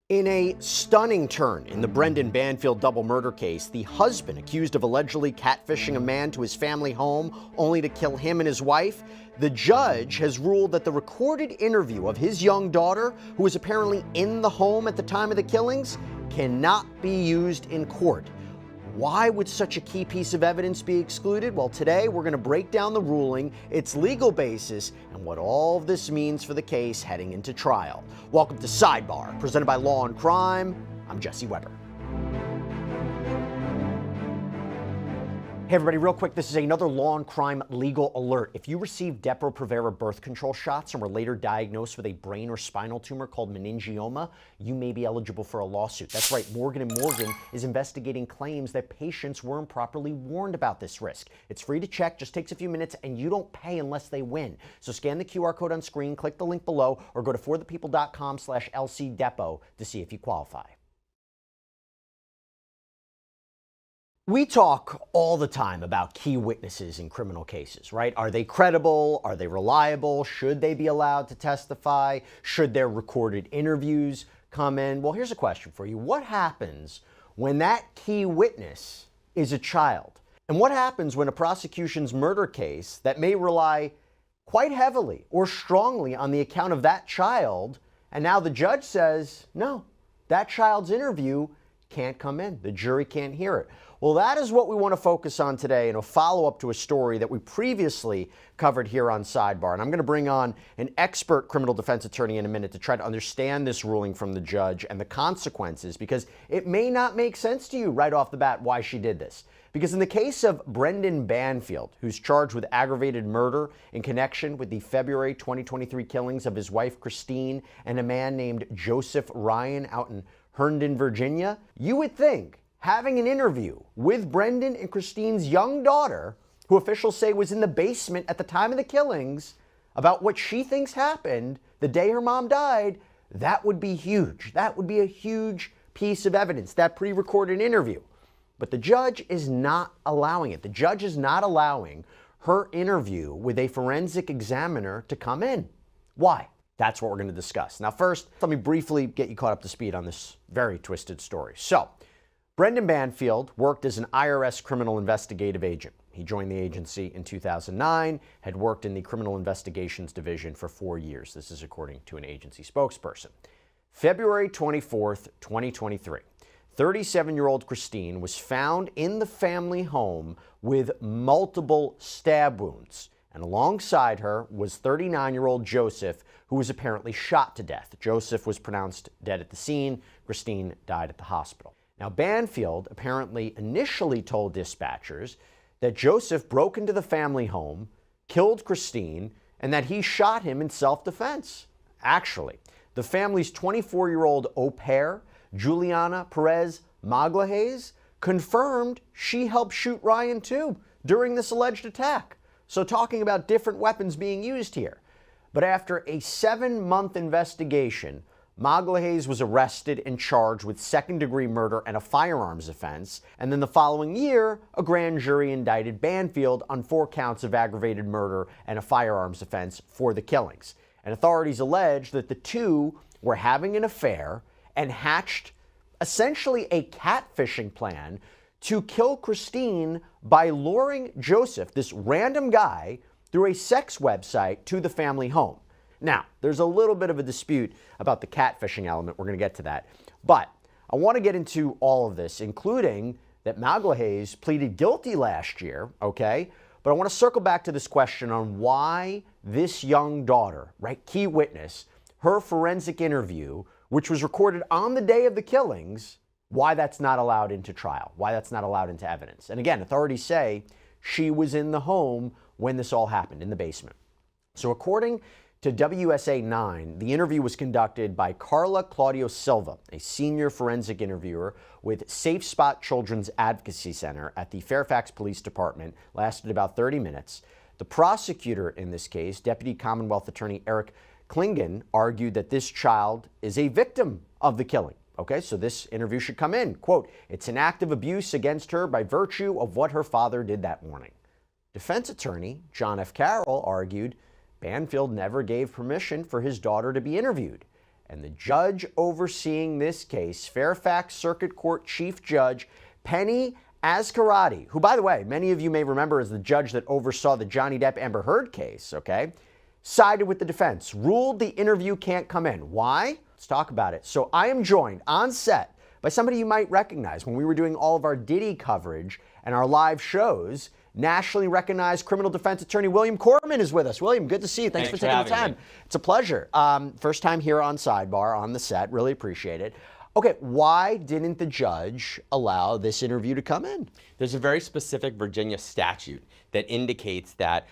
In a stunning turn in the Brendan Banfield double murder case, the husband accused of allegedly catfishing a man to his family home only to kill him and his wife, the judge has ruled that the recorded interview of his young daughter, who was apparently in the home at the time of the killings, cannot be used in court. Why would such a key piece of evidence be excluded? Well, today we're going to break down the ruling, its legal basis, and what all of this means for the case heading into trial. Welcome to Sidebar, presented by Law&Crime. I'm Jesse Weber. Hey everybody, real quick, this is another Law&Crime legal alert. If you received Depo-Provera birth control shots and were later diagnosed with a brain or spinal tumor called meningioma, you may be eligible for a lawsuit. That's right, Morgan & Morgan is investigating claims that patients weren't properly warned about this risk. It's free to check, just takes a few minutes, and you don't pay unless they win. So scan the QR code on screen, click the link below, or go to forthepeople.com/LCDepo to see if you qualify. We talk all the time about key witnesses in criminal cases, right? Are they credible? Are they reliable? Should they be allowed to testify? Should their recorded interviews come in? Well, here's a question for you. What happens when that key witness is a child? And what happens when a prosecution's murder case that may rely quite heavily or strongly on the account of that child, and now the judge says, no, that child's interview can't come in. The jury can't hear it. Well, that is what we want to focus on today in a follow-up to a story that we previously covered here on Sidebar. And I'm going to bring on an expert criminal defense attorney in a minute to try to understand this ruling from the judge and the consequences, because it may not make sense to you right off the bat why she did this. Because in the case of Brendan Banfield, who's charged with aggravated murder in connection with the February 2023 killings of his wife Christine and a man named Joseph Ryan out in Herndon, Virginia, you would think having an interview with Brendan and Christine's young daughter, who officials say was in the basement at the time of the killings, about what she thinks happened the day her mom died, that would be huge. That would be a huge piece of evidence, that pre-recorded interview. But the judge is not allowing it. The judge is not allowing her interview with a forensic examiner to come in. Why? That's what we're going to discuss. Now, first, let me briefly get you caught up to speed on this very twisted story. So, Brendan Banfield worked as an IRS criminal investigative agent. He joined the agency in 2009, had worked in the Criminal Investigations Division for 4 years. This is according to an agency spokesperson. February 24th, 2023, 37-year-old Christine was found in the family home with multiple stab wounds. And alongside her was 39-year-old Joseph, who was apparently shot to death. Joseph was pronounced dead at the scene. Christine died at the hospital. Now, Banfield apparently initially told dispatchers that Joseph broke into the family home, killed Christine, and that he shot him in self-defense. Actually, the family's 24-year-old au pair, Juliana Perez Magalhaes, confirmed she helped shoot Ryan too during this alleged attack. So talking about different weapons being used here. But after a 7-month investigation, Magalhaes was arrested and charged with second-degree murder and a firearms offense, and then the following year, a grand jury indicted Banfield on 4 counts of aggravated murder and a firearms offense for the killings. And authorities allege that the two were having an affair and hatched essentially a catfishing plan to kill Christine by luring Joseph, this random guy, through a sex website to the family home. Now, there's a little bit of a dispute about the catfishing element. We're going to get to that. But I want to get into all of this, including that Magalhaes pleaded guilty last year, okay? But I want to circle back to this question on why this young daughter, right, key witness, her forensic interview, which was recorded on the day of the killings, why that's not allowed into trial, why that's not allowed into evidence. And again, authorities say she was in the home when this all happened, in the basement. So according to WSA 9, the interview was conducted by Carla Claudio Silva, a senior forensic interviewer with Safe Spot Children's Advocacy Center at the Fairfax Police Department, lasted about 30 minutes. The prosecutor in this case, Deputy Commonwealth Attorney Eric Klingen, argued that this child is a victim of the killing. Okay, so this interview should come in. Quote, "It's an act of abuse against her by virtue of what her father did that morning." Defense attorney John F. Carroll argued Banfield never gave permission for his daughter to be interviewed. And the judge overseeing this case, Fairfax Circuit Court Chief Judge Penny Ascarati, who, by the way, many of you may remember as the judge that oversaw the Johnny Depp Amber Heard case, okay, sided with the defense, ruled the interview can't come in. Why? Let's talk about it. So I am joined on set by somebody you might recognize when we were doing all of our Diddy coverage and our live shows. Nationally recognized criminal defense attorney William Korman is with us. William, good to see you. Thanks for taking the time. It's a pleasure. First time here on Sidebar, on the set. Really appreciate it. Okay, why didn't the judge allow this interview to come in? There's a very specific Virginia statute that indicates that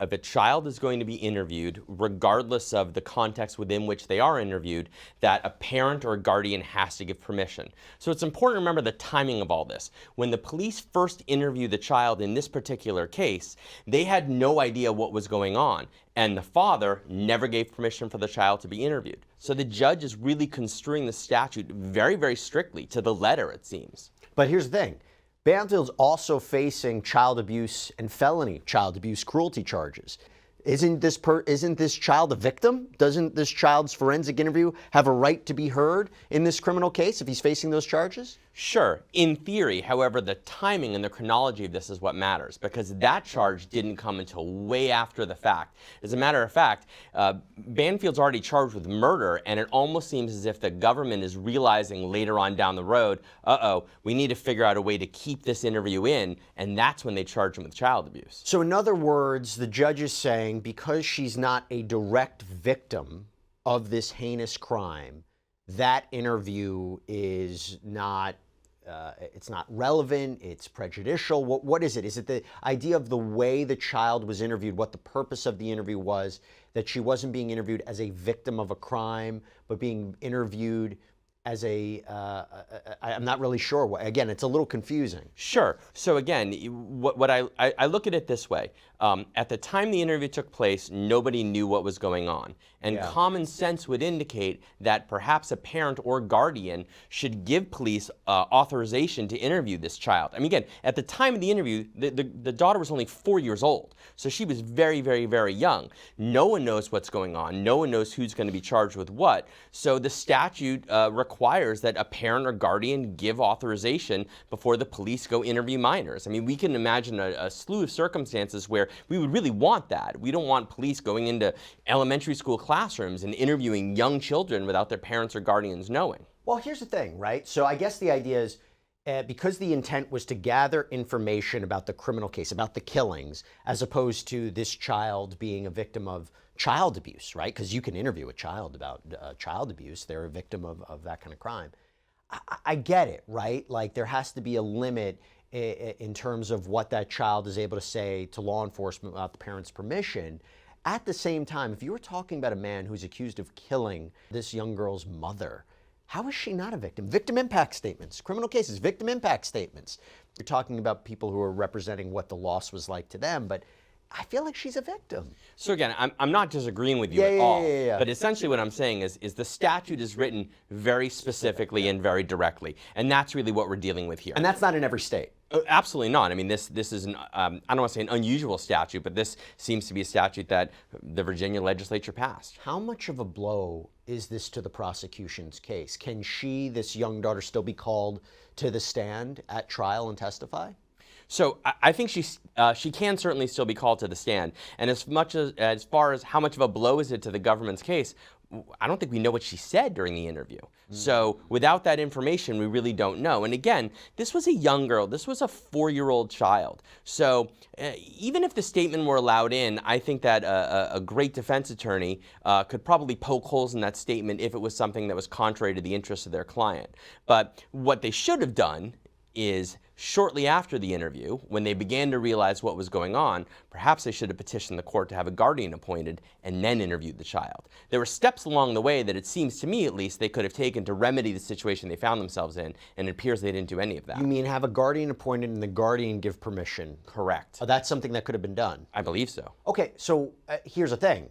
if a child is going to be interviewed, regardless of the context within which they are interviewed, that a parent or a guardian has to give permission. So it's important to remember the timing of all this. When the police first interviewed the child in this particular case, they had no idea what was going on, and the father never gave permission for the child to be interviewed. So the judge is really construing the statute very, very strictly, to the letter, it seems. But here's the thing. Banfield's also facing child abuse and felony child abuse cruelty charges. Isn't this child a victim? Doesn't this child's forensic interview have a right to be heard in this criminal case if he's facing those charges? Sure, in theory. However, the timing and the chronology of this is what matters, because that charge didn't come until way after the fact. As a matter of fact, Banfield's already charged with murder, and it almost seems as if the government is realizing later on down the road, we need to figure out a way to keep this interview in, and that's when they charge him with child abuse. So in other words, the judge is saying because she's not a direct victim of this heinous crime, that interview is not it's not relevant, it's prejudicial. What is it? Is it the idea of the way the child was interviewed, what the purpose of the interview was, that she wasn't being interviewed as a victim of a crime, but being interviewed as I'm not really sure. Again, it's a little confusing. Sure. So again, what I look at it this way. At the time the interview took place, nobody knew what was going on. And common sense would indicate that perhaps a parent or guardian should give police authorization to interview this child. I mean, again, at the time of the interview, the daughter was only 4 years old. So she was very, very, very young. No one knows what's going on. No one knows who's going to be charged with what. So the statute requires that a parent or guardian give authorization before the police go interview minors. I mean, we can imagine a slew of circumstances where we would really want that. We don't want police going into elementary school classrooms and interviewing young children without their parents or guardians knowing. Well, here's the thing, right? So I guess the idea is because the intent was to gather information about the criminal case, about the killings, as opposed to this child being a victim of child abuse, right? Because you can interview a child about child abuse. They're a victim of that kind of crime. I get it, right? Like there has to be a limit in terms of what that child is able to say to law enforcement without the parent's permission. At the same time, if you were talking about a man who's accused of killing this young girl's mother, how is she not a victim? Victim impact statements, criminal cases, victim impact statements. You're talking about people who are representing what the loss was like to them, but I feel like she's a victim. So again, I'm not disagreeing with you at all, but essentially what I'm saying is the statute is written very specifically and very directly, and that's really what we're dealing with here. And that's not in every state. Absolutely not. I mean, this is an, I don't want to say an unusual statute, but this seems to be a statute that the Virginia legislature passed. How much of a blow is this to the prosecution's case? Can she, this young daughter, still be called to the stand at trial and testify? So I think she can certainly still be called to the stand. And as far as how much of a blow is it to the government's case, I don't think we know what she said during the interview. So without that information, we really don't know. And again, this was a young girl. This was a 4-year-old child. So even if the statement were allowed in, I think that a great defense attorney could probably poke holes in that statement if it was something that was contrary to the interests of their client. But what they should have done is shortly after the interview, when they began to realize what was going on, perhaps they should have petitioned the court to have a guardian appointed and then interviewed the child. There were steps along the way that it seems to me, at least, they could have taken to remedy the situation they found themselves in, and it appears they didn't do any of that. You mean have a guardian appointed and the guardian give permission? Correct. That's something that could have been done? I believe so. Okay, so here's the thing.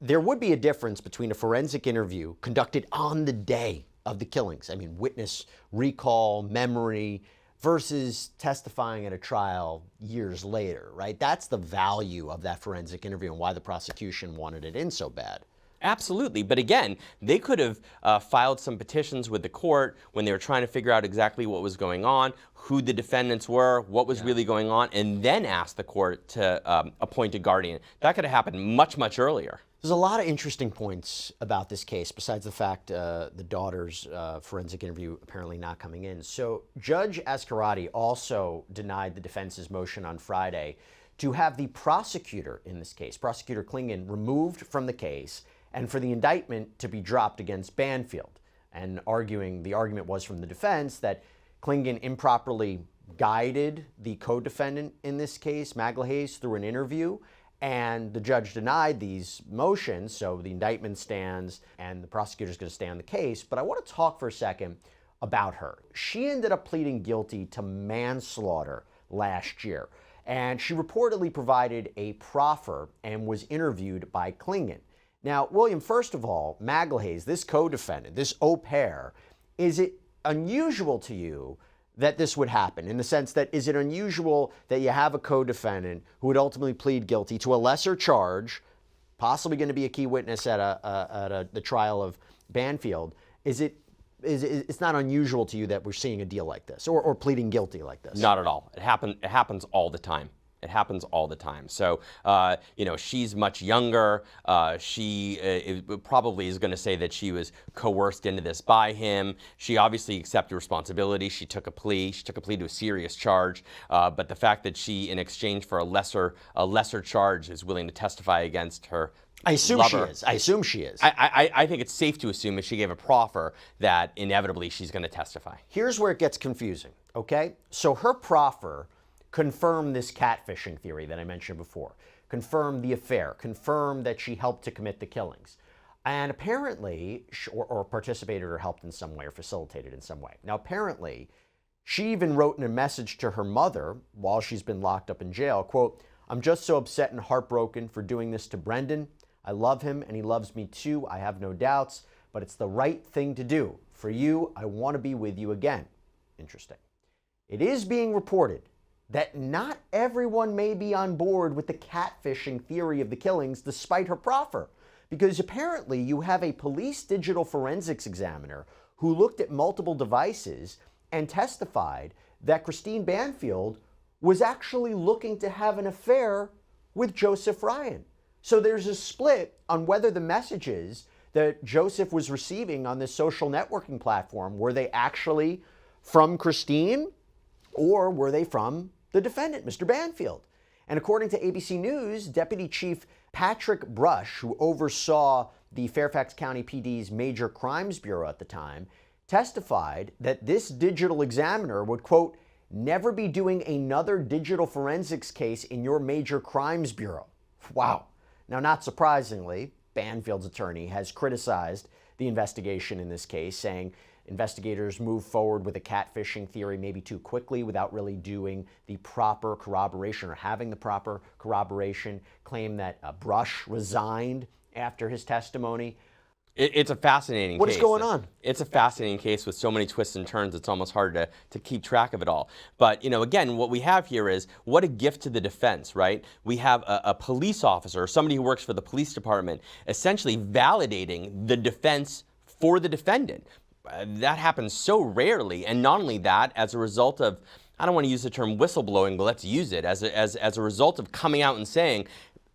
There would be a difference between a forensic interview conducted on the day of the killings, I mean witness recall, memory, versus testifying at a trial years later, right? That's the value of that forensic interview and why the prosecution wanted it in so bad. Absolutely. But again, they could have filed some petitions with the court when they were trying to figure out exactly what was going on, who the defendants were, what was really going on, and then ask the court to appoint a guardian. That could have happened much, much earlier. There's a lot of interesting points about this case, besides the fact the daughter's forensic interview apparently not coming in. So Judge Ascarati also denied the defense's motion on Friday to have the prosecutor in this case, Prosecutor Klingon, removed from the case and for the indictment to be dropped against Banfield. And the argument was from the defense that Klingon improperly guided the co-defendant in this case, Magalhaes, through an interview. And the judge denied these motions, so the indictment stands and the prosecutor's going to stay on the case. But I want to talk for a second about her. She ended up pleading guilty to manslaughter last year, and she reportedly provided a proffer and was interviewed by Klingon. Now, William, first of all, Magalhaes, this co-defendant, this au pair, is it unusual to you that this would happen? In the sense that, is it unusual that you have a co-defendant who would ultimately plead guilty to a lesser charge, possibly going to be a key witness at the trial of Banfield? It's not unusual to you that we're seeing a deal like this or pleading guilty like this? Not at all. It happens all the time. It happens all the time. So, she's much younger. She probably is going to say that she was coerced into this by him. She obviously accepted responsibility. She took a plea. She took a plea to a serious charge. But the fact that she, in exchange for a lesser charge, is willing to testify against her I assume lover. she is. I assume she is. I think it's safe to assume if she gave a proffer that inevitably she's going to testify. Here's where it gets confusing, okay? So her proffer confirmed this catfishing theory that I mentioned before, confirmed the affair, confirmed that she helped to commit the killings, and apparently, or participated or helped in some way or facilitated in some way. Now, apparently, she even wrote in a message to her mother while she's been locked up in jail, quote, "I'm just so upset and heartbroken for doing this to Brendan. I love him and he loves me too, I have no doubts, but it's the right thing to do. For you, I want to be with you again." Interesting. It is being reported that not everyone may be on board with the catfishing theory of the killings despite her proffer, because apparently you have a police digital forensics examiner who looked at multiple devices and testified that Christine Banfield was actually looking to have an affair with Joseph Ryan. So there's a split on whether the messages that Joseph was receiving on this social networking platform, were they actually from Christine or were they from the defendant, Mr. Banfield? And according to ABC News, Deputy Chief Patrick Brush, who oversaw the Fairfax County PD's Major Crimes Bureau at the time, testified that this digital examiner would, quote, "never be doing another digital forensics case in your Major Crimes Bureau." Wow. Now, not surprisingly, Banfield's attorney has criticized the investigation in this case, saying investigators move forward with a catfishing theory maybe too quickly without really doing the proper corroboration or having the proper corroboration, claim that Brush resigned after his testimony. It's a fascinating case. What is going on? It's a fascinating case with so many twists and turns, it's almost hard to keep track of it all. But, again, what we have here is what a gift to the defense, right? We have a police officer, somebody who works for the police department, essentially validating the defense for the defendant. That happens so rarely, and not only that, as a result of, I don't want to use the term whistleblowing, but let's use it, as a result of coming out and saying,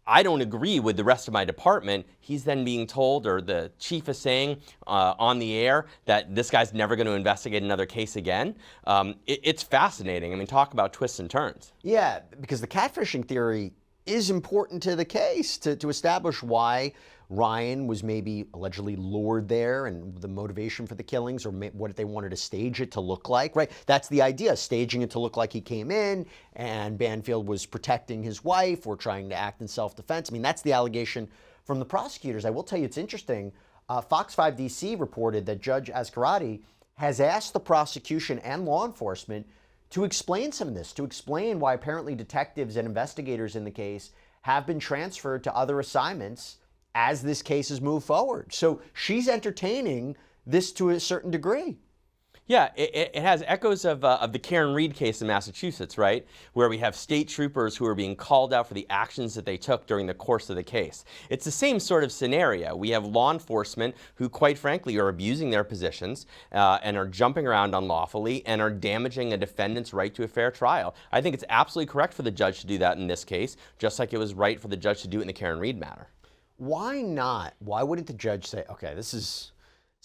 I don't agree with the rest of my department, he's then being told, or the chief is saying on the air, that this guy's never going to investigate another case again. It's fascinating. I mean, talk about twists and turns. Yeah, because the catfishing theory is important to the case to establish why Ryan was maybe allegedly lured there and the motivation for the killings, or what they wanted to stage it to look like, right? That's the idea, staging it to look like he came in and Banfield was protecting his wife or trying to act in self-defense. I mean, that's the allegation from the prosecutors. I will tell you, it's interesting. Fox 5 DC reported that Judge Ascarati has asked the prosecution and law enforcement to explain some of this, to explain why apparently detectives and investigators in the case have been transferred to other assignments as this case has moved forward. So she's entertaining this to a certain degree. Yeah, it has echoes of the Karen Reed case in Massachusetts, right? Where we have state troopers who are being called out for the actions that they took during the course of the case. It's the same sort of scenario. We have law enforcement who, quite frankly, are abusing their positions and are jumping around unlawfully and are damaging a defendant's right to a fair trial. I think it's absolutely correct for the judge to do that in this case, just like it was right for the judge to do it in the Karen Reed matter. Why not? Why wouldn't the judge say, okay, it's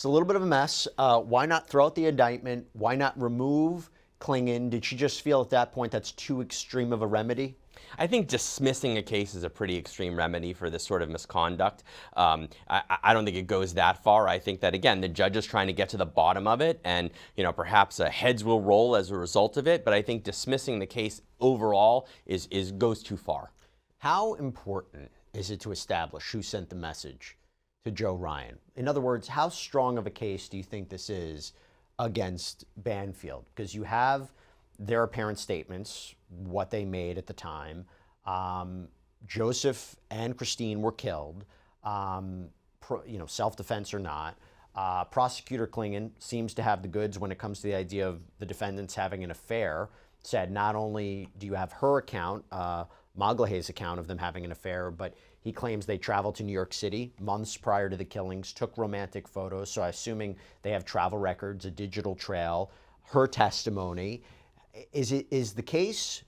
a little bit of a mess. Why not throw out the indictment? Why not remove Klingon? Did she just feel at that point that's too extreme of a remedy? I think dismissing a case is a pretty extreme remedy for this sort of misconduct. I don't think it goes that far. I think that, again, the judge is trying to get to the bottom of it, and perhaps heads will roll as a result of it. But I think dismissing the case overall goes too far. How important is it to establish who sent the message to Joe Ryan? In other words, how strong of a case do you think this is against Banfield? Because you have their apparent statements, what they made at the time. Joseph and Christine were killed, self-defense or not. Prosecutor Klingon seems to have the goods when it comes to the idea of the defendants having an affair. Said not only do you have her account, Maglahay's account of them having an affair, but he claims they traveled to New York City months prior to the killings, took romantic photos. So assuming they have travel records, a digital trail, her testimony. Is the case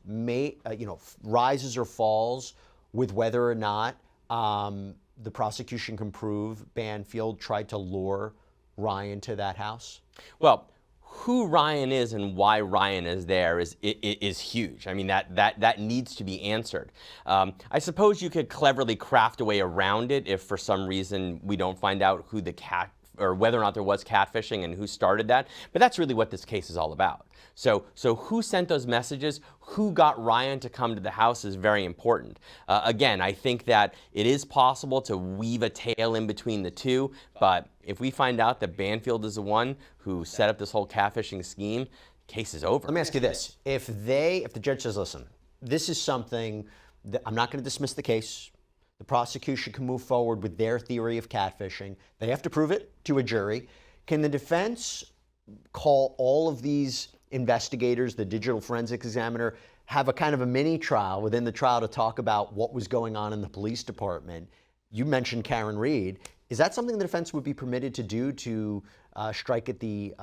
rises or falls with whether or not the prosecution can prove Banfield tried to lure Ryan to that house? Well, who Ryan is and why Ryan is there is huge. I mean, that needs to be answered. I suppose you could cleverly craft a way around it if for some reason we don't find out who the cat or whether or not there was catfishing and who started that. But that's really what this case is all about. So who sent those messages, who got Ryan to come to the house is very important. Again, I think that it is possible to weave a tale in between the two, but if we find out that Banfield is the one who set up this whole catfishing scheme, case is over. Let me ask you this. If the judge says, listen, this is something that I'm not going to dismiss the case. The prosecution can move forward with their theory of catfishing. They have to prove it to a jury. Can the defense call all of these investigators, the digital forensics examiner, have a kind of a mini trial within the trial to talk about what was going on in the police department? You mentioned Karen Reed. Is that something the defense would be permitted to do to strike at the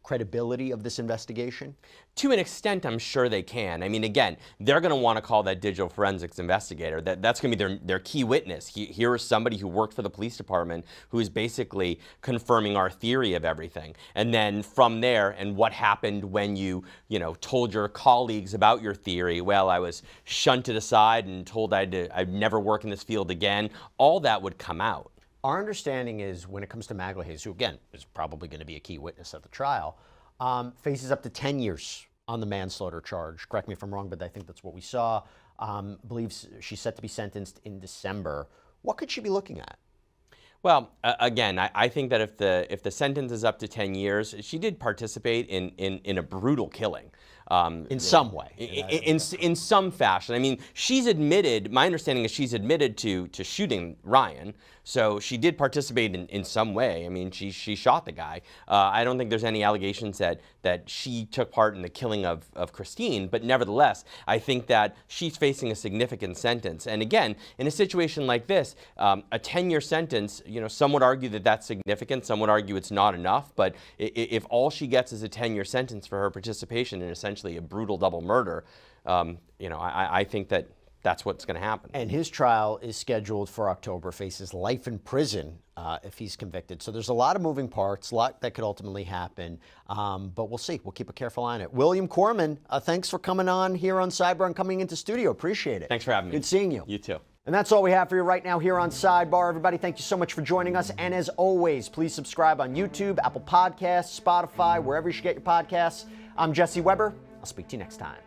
credibility of this investigation? To an extent, I'm sure they can. I mean, again, they're going to want to call that digital forensics investigator. That's going to be their key witness. Here is somebody who worked for the police department who is basically confirming our theory of everything. And then from there, and what happened when you told your colleagues about your theory? Well, I was shunted aside and told I'd never work in this field again. All that would come out. Our understanding is when it comes to Maglahay's, who again is probably going to be a key witness at the trial, faces up to 10 years on the manslaughter charge. Correct me if I'm wrong, but I think that's what we saw. Believes she's set to be sentenced in December. What could she be looking at? Well, again, I think that if the sentence is up to 10 years, she did participate in a brutal killing. In some way. In some fashion. I mean, she's admitted, my understanding is she's admitted to shooting Ryan, so she did participate in some way. I mean, she shot the guy. I don't think there's any allegations that she took part in the killing of Christine, but nevertheless, I think that she's facing a significant sentence. And again, in a situation like this, a 10-year sentence, some would argue that that's significant, some would argue it's not enough, but if all she gets is a 10-year sentence for her participation in essentially a brutal double murder, I think that that's what's going to happen. And his trial is scheduled for October, faces life in prison if he's convicted. So there's a lot of moving parts, a lot that could ultimately happen, but we'll see. We'll keep a careful eye on it. William Korman, thanks for coming on here on Sidebar and coming into studio. Appreciate it. Thanks for having me. Good seeing you. You too. And that's all we have for you right now here on Sidebar. Everybody, thank you so much for joining us. And as always, please subscribe on YouTube, Apple Podcasts, Spotify, wherever you should get your podcasts. I'm Jesse Weber. I'll speak to you next time.